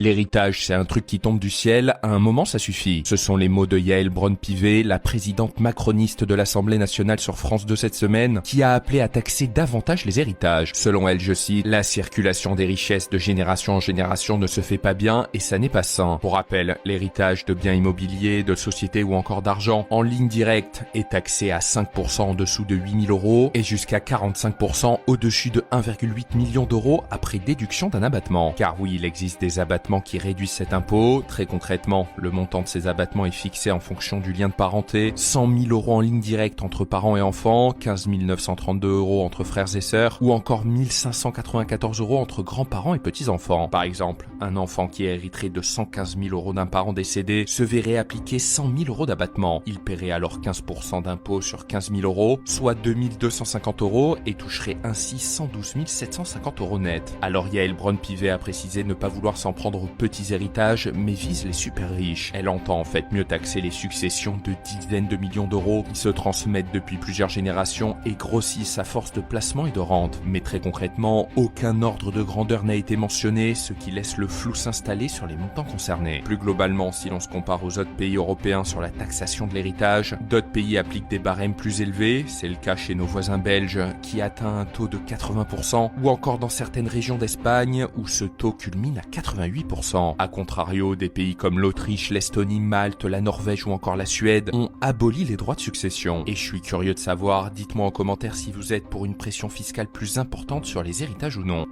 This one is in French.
L'héritage, c'est un truc qui tombe du ciel, à un moment ça suffit. Ce sont les mots de Yaël Braun-Pivet, la présidente macroniste de l'Assemblée nationale sur France 2 cette semaine, qui a appelé à taxer davantage les héritages. Selon elle, je cite, la circulation des richesses de génération en génération ne se fait pas bien et ça n'est pas sain. Pour rappel, l'héritage de biens immobiliers, de sociétés ou encore d'argent en ligne directe est taxé à 5% en dessous de 8 000 € et jusqu'à 45% au-dessus de 1,8 million d'euros après déduction d'un abattement. Car oui, il existe des abattements qui réduisent cet impôt. Très concrètement, le montant de ces abattements est fixé en fonction du lien de parenté. 100 000 € en ligne directe entre parents et enfants, 15 932 € entre frères et sœurs, ou encore 1 594 € entre grands-parents et petits-enfants. Par exemple, un enfant qui hériterait de 115 000 € d'un parent décédé se verrait appliquer 100 000 € d'abattement. Il paierait alors 15% d'impôt sur 15 000 €, soit 2 250 € et toucherait ainsi 112 750 € net. Alors Yaël Braun-Pivet a précisé ne pas vouloir s'en prendre aux petits héritages, mais vise les super riches. Elle entend en fait mieux taxer les successions de dizaines de millions d'euros qui se transmettent depuis plusieurs générations et grossissent à force de placement et de rente. Mais très concrètement, aucun ordre de grandeur n'a été mentionné, ce qui laisse le flou s'installer sur les montants concernés. Plus globalement, si l'on se compare aux autres pays européens sur la taxation de l'héritage, d'autres pays appliquent des barèmes plus élevés, c'est le cas chez nos voisins belges qui atteint un taux de 80%, ou encore dans certaines régions d'Espagne où ce taux culmine à 88%. A contrario, des pays comme l'Autriche, l'Estonie, Malte, la Norvège ou encore la Suède ont aboli les droits de succession. Et je suis curieux de savoir, dites-moi en commentaire si vous êtes pour une pression fiscale plus importante sur les héritages ou non.